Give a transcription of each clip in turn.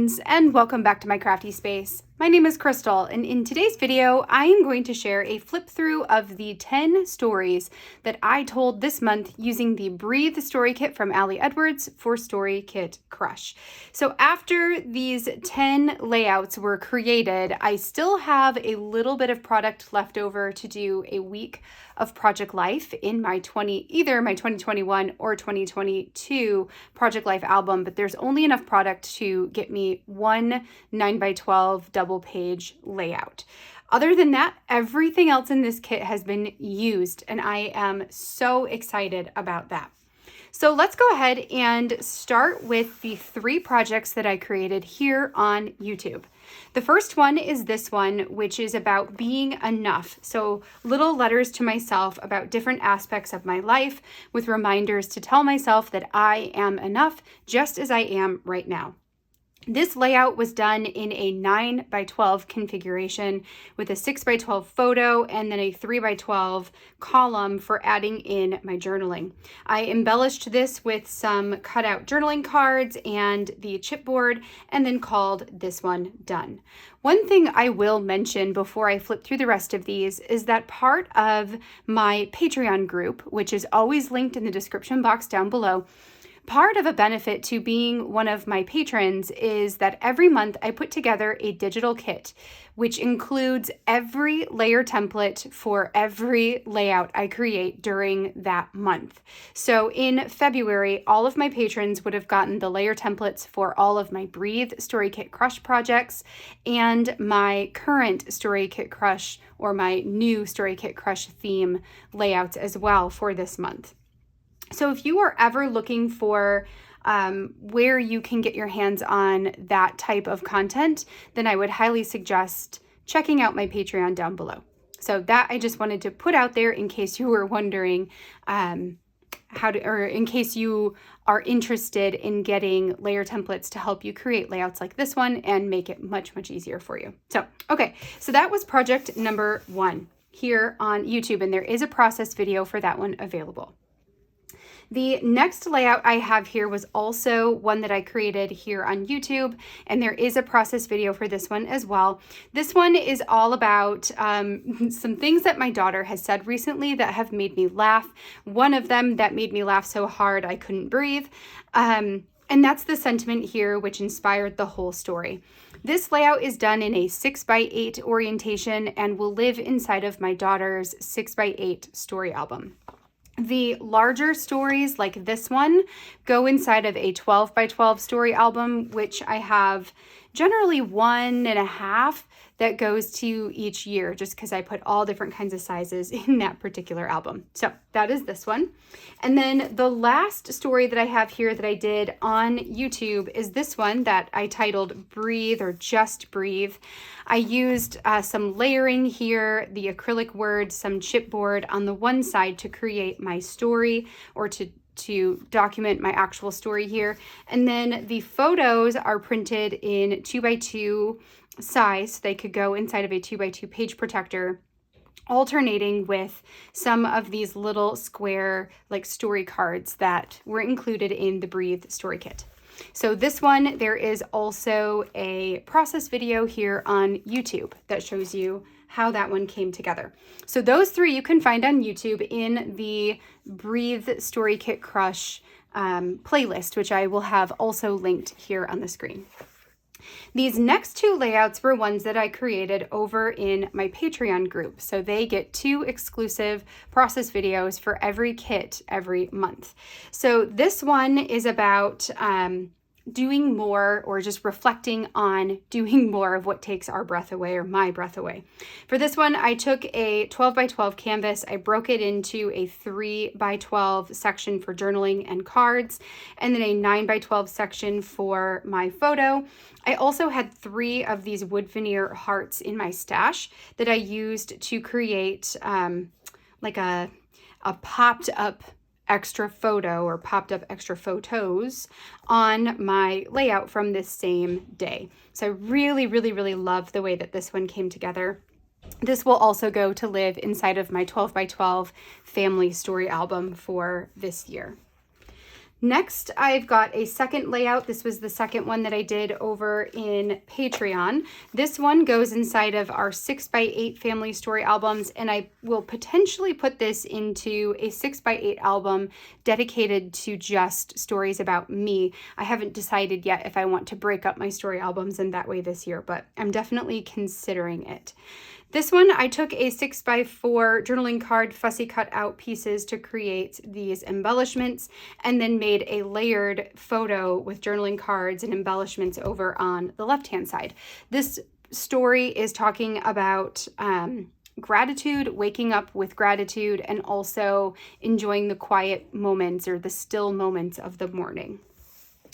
friends, and welcome back to my crafty space. My name is Crystal, and in today's video, I am going to share a flip through of the 10 stories that I told this month using the Breathe Story Kit from Ali Edwards for Story Kit Crush. So after these 10 layouts were created, I still have a little bit of product left over to do a week of project life in my either my 2021 or 2022 project life album, but there's only enough product to get me one 9x12 double page layout. Other than that, everything else in this kit has been used, and I am so excited about that. So let's go ahead and start with the 3 projects that I created here on YouTube. The first one is this one, which is about being enough. So little letters to myself about different aspects of my life with reminders to tell myself that I am enough just as I am right now. This layout was done in a 9x12 configuration with a 6x12 photo and then a 3x12 column for adding in my journaling. I embellished this with some cutout journaling cards and the chipboard, and then called this one done. One thing I will mention before I flip through the rest of these is that part of my Patreon group, which is always linked in the description box down below, part of a benefit to being one of my patrons is that every month I put together a digital kit, which includes every layer template for every layout I create during that month. So in February, all of my patrons would have gotten the layer templates for all of my Breathe Story Kit Crush projects and my current Story Kit Crush or my new Story Kit Crush theme layouts as well for this month. So if you are ever looking for where you can get your hands on that type of content, then I would highly suggest checking out my Patreon down below. So that I just wanted to put out there in case you were wondering or in case you are interested in getting layer templates to help you create layouts like this one and make it much, much easier for you. So, okay, so that was project number 1 here on YouTube, and there is a process video for that one available. The next layout I have here was also one that I created here on YouTube, and there is a process video for this one as well. This one is all about some things that my daughter has said recently that have made me laugh. One of them that made me laugh so hard I couldn't breathe. And that's the sentiment here which inspired the whole story. This layout is done in a 6x8 orientation and will live inside of my daughter's 6x8 story album. The larger stories like this one go inside of a 12x12 story album, which I have generally 1.5 that goes to each year, just because I put all different kinds of sizes in that particular album. So that is this one. And then the last story that I have here that I did on YouTube is this one that I titled Breathe or Just Breathe. I used some layering here, the acrylic words, some chipboard on the one side to create my story or to document my actual story here. And then the photos are printed in 2x2 size, so they could go inside of a 2x2 page protector, alternating with some of these little square like story cards that were included in the Breathe Story Kit. So this one, there is also a process video here on YouTube that shows you how that one came together. So those 3 you can find on YouTube in the Breathe Story Kit Crush playlist, which I will have also linked here on the screen. These next 2 layouts were ones that I created over in my Patreon group. So they get 2 exclusive process videos for every kit every month. So this one is about doing more, or just reflecting on doing more of what takes our breath away or my breath away. For this one, I took a 12x12 canvas. I broke it into a 3x12 section for journaling and cards, and then a 9x12 section for my photo. I also had 3 of these wood veneer hearts in my stash that I used to create like a popped up extra photo or popped up extra photos on my layout from this same day. So I really, really, really love the way that this one came together. This will also go to live inside of my 12x12 family story album for this year. Next, I've got a second layout. This was the second one that I did over in Patreon. This one goes inside of our 6x8 family story albums, and I will potentially put this into a 6x8 album dedicated to just stories about me. I haven't decided yet if I want to break up my story albums in that way this year, but I'm definitely considering it. This one, I took a 6x4 journaling card, fussy cut out pieces to create these embellishments, and then made a layered photo with journaling cards and embellishments over on the left-hand side. This story is talking about gratitude, waking up with gratitude, and also enjoying the quiet moments or the still moments of the morning.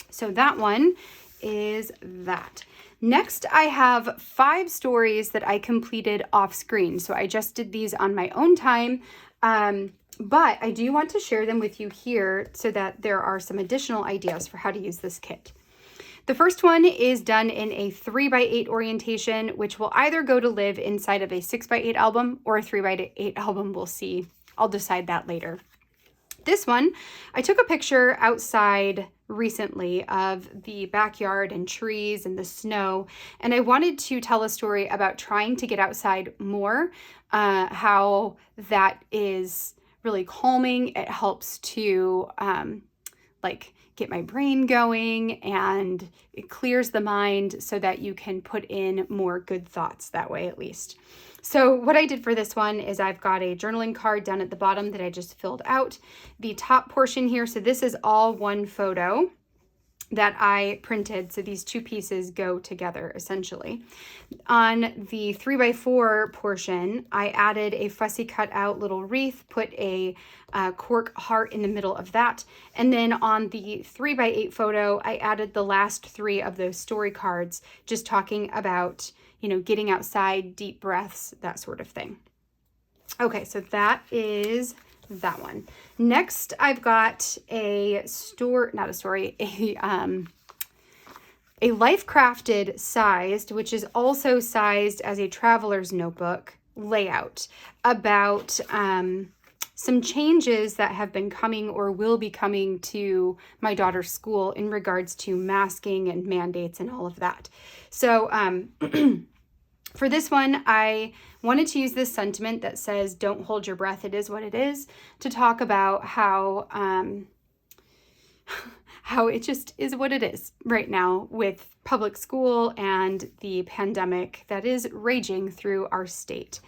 So that one is that. Next, I have 5 stories that I completed off screen. So I just did these on my own time, but I do want to share them with you here so that there are some additional ideas for how to use this kit. The first one is done in a 3x8 orientation, which will either go to live inside of a 6x8 album or a 3x8 album. We'll see. I'll decide that later. This one, I took a picture outside recently of the backyard and trees and the snow, and I wanted to tell a story about trying to get outside more, how that is really calming. It helps to get my brain going, and it clears the mind so that you can put in more good thoughts that way, at least. So what I did for this one is I've got a journaling card down at the bottom that I just filled out. The top portion here, so this is all one photo that I printed. So these two pieces go together essentially. On the 3x4 portion, I added a fussy cut out little wreath, put a cork heart in the middle of that. And then on the 3x8 photo, I added the last 3 of those story cards, just talking about, getting outside, deep breaths, that sort of thing. Okay, so that is that one. Next, I've got a Life Crafted sized, which is also sized as a traveler's notebook layout, about some changes that have been coming or will be coming to my daughter's school in regards to masking and mandates and all of that. So for this one, I wanted to use this sentiment that says, "Don't hold your breath, it is what it is," to talk about how it just is what it is right now with public school and the pandemic that is raging through our state.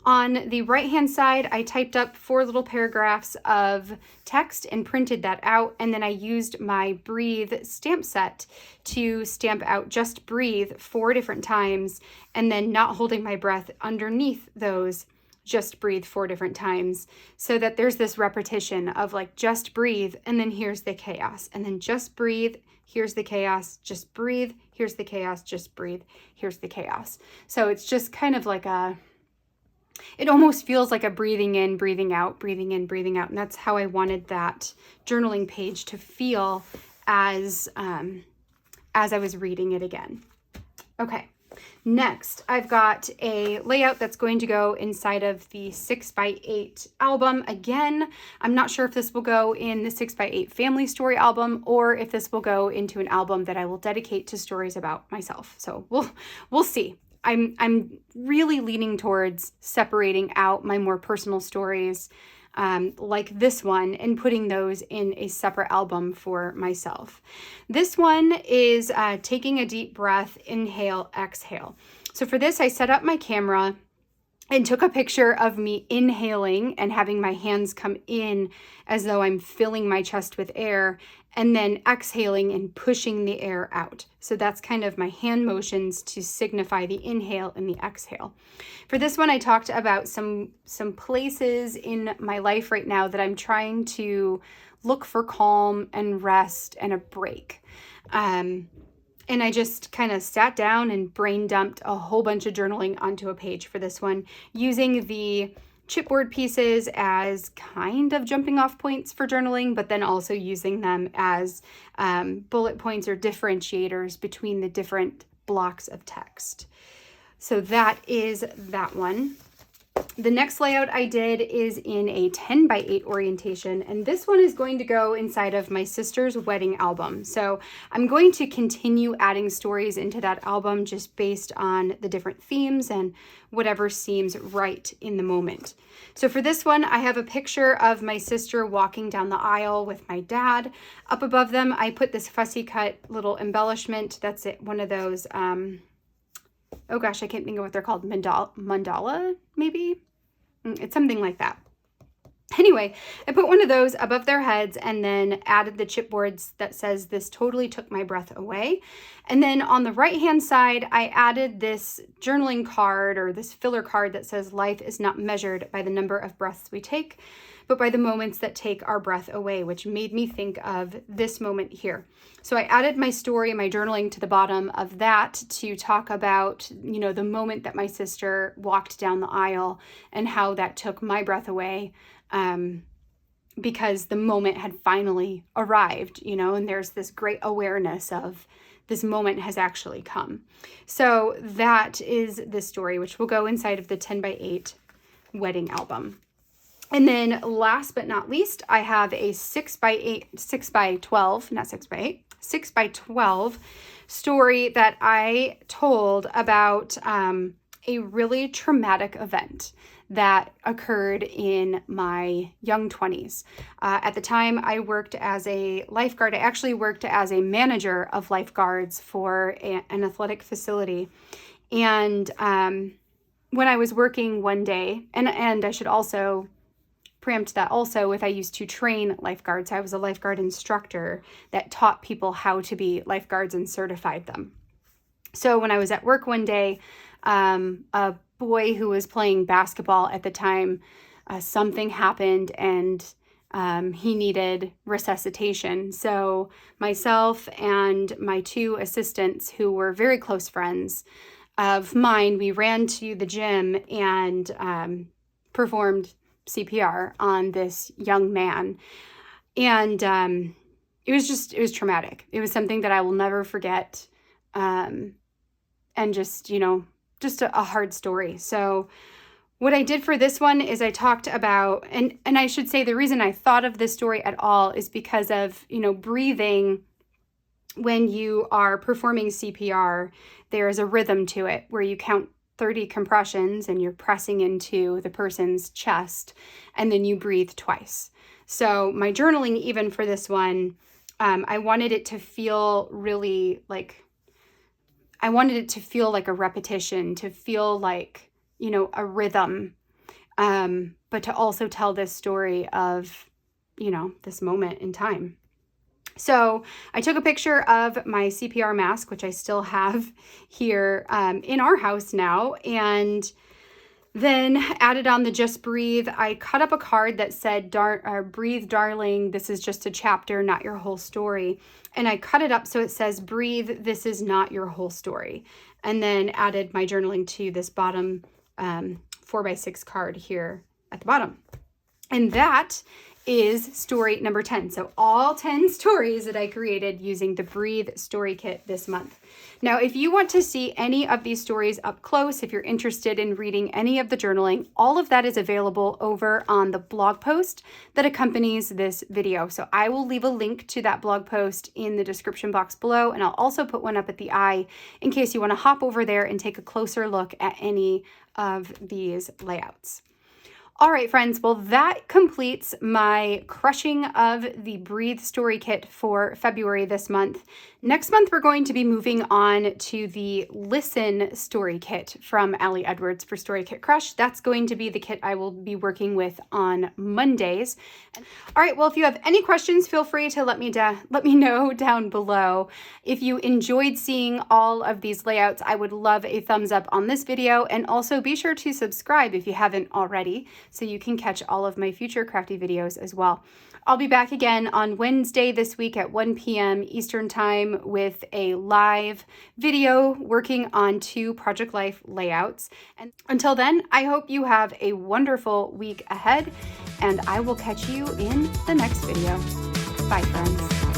On the right-hand side, I typed up 4 little paragraphs of text and printed that out, and then I used my Breathe stamp set to stamp out just breathe 4 different times, and then not holding my breath underneath those just breathe 4 different times, so that there's this repetition of just breathe, and then here's the chaos, and then just breathe, here's the chaos, just breathe, here's the chaos, just breathe, here's the chaos. So it's just kind of it almost feels like a breathing in, breathing out, breathing in, breathing out. And that's how I wanted that journaling page to feel as I was reading it again. Okay, next I've got a layout that's going to go inside of the 6x8 album. Again, I'm not sure if this will go in the 6x8 family story album or if this will go into an album that I will dedicate to stories about myself. So we'll see. I'm really leaning towards separating out my more personal stories, like this one, and putting those in a separate album for myself. This one is taking a deep breath, inhale, exhale. So for this, I set up my camera and took a picture of me inhaling and having my hands come in as though I'm filling my chest with air, and then exhaling and pushing the air out. So that's kind of my hand motions to signify the inhale and the exhale. For this one, I talked about some places in my life right now that I'm trying to look for calm and rest and a break. And I just kind of sat down and brain dumped a whole bunch of journaling onto a page for this one, using the chipboard pieces as kind of jumping off points for journaling, but then also using them as bullet points or differentiators between the different blocks of text. So that is that one. The next layout I did is in a 10 by 8 orientation, and this one is going to go inside of my sister's wedding album. So I'm going to continue adding stories into that album just based on the different themes and whatever seems right in the moment. So for this one, I have a picture of my sister walking down the aisle with my dad. Up above them, I put this fussy cut little embellishment. That's it, one of those, oh gosh, I can't think of what they're called, mandala, maybe? It's something like that. Anyway, I put one of those above their heads and then added the chipboards that says, "This totally took my breath away." And then on the right-hand side, I added this journaling card or this filler card that says, "Life is not measured by the number of breaths we take, but by the moments that take our breath away," which made me think of this moment here. So I added my story and my journaling to the bottom of that to talk about, you know, the moment that my sister walked down the aisle and how that took my breath away, because the moment had finally arrived, you know, and there's this great awareness of this moment has actually come. So that is the story, which will go inside of the 10 by 8 wedding album. And then last but not least, I have a 6 by 12 story that I told about a really traumatic event that occurred in my young 20s. At the time, I worked as a lifeguard. I actually worked as a manager of lifeguards for an athletic facility. And when I was working one day, and I should also preempt that also with I used to train lifeguards. I was a lifeguard instructor that taught people how to be lifeguards and certified them. So when I was at work one day, a boy who was playing basketball at the time, something happened and he needed resuscitation. So myself and my 2 assistants, who were very close friends of mine, we ran to the gym and performed CPR on this young man. And it was traumatic. It was something that I will never forget. And just, you know, just a hard story. So what I did for this one is I talked about, and I should say the reason I thought of this story at all is because of, you know, breathing. When you are performing CPR, there is a rhythm to it where you count 30 compressions and you're pressing into the person's chest, and then you breathe twice. So my journaling, even for this one, I wanted it to feel really like, I wanted it to feel like a repetition, to feel like, you know, a rhythm, but to also tell this story of, you know, this moment in time. So I took a picture of my CPR mask, which I still have here in our house now, and then added on the Just Breathe. I cut up a card that said, "Breathe, darling, this is just a chapter, not your whole story." And I cut it up so it says, "Breathe, this is not your whole story." And then added my journaling to this bottom 4x6 card here at the bottom. And that is story number 10. So all 10 stories that I created using the Breathe Story Kit this month. Now, if you want to see any of these stories up close, if you're interested in reading any of the journaling, all of that is available over on the blog post that accompanies this video. So I will leave a link to that blog post in the description box below, and I'll also put one up at the eye in case you want to hop over there and take a closer look at any of these layouts. All right, friends, well, that completes my crushing of the Breathe Story Kit for February this month. Next month, we're going to be moving on to the Listen Story Kit from Allie Edwards for Story Kit Crush. That's going to be the kit I will be working with on Mondays. All right, well, if you have any questions, feel free to let me know down below. If you enjoyed seeing all of these layouts, I would love a thumbs up on this video, and also be sure to subscribe if you haven't already, so you can catch all of my future crafty videos as well. I'll be back again on Wednesday this week at 1 p.m. Eastern Time with a live video working on 2 Project Life layouts. And until then, I hope you have a wonderful week ahead, and I will catch you in the next video. Bye, friends.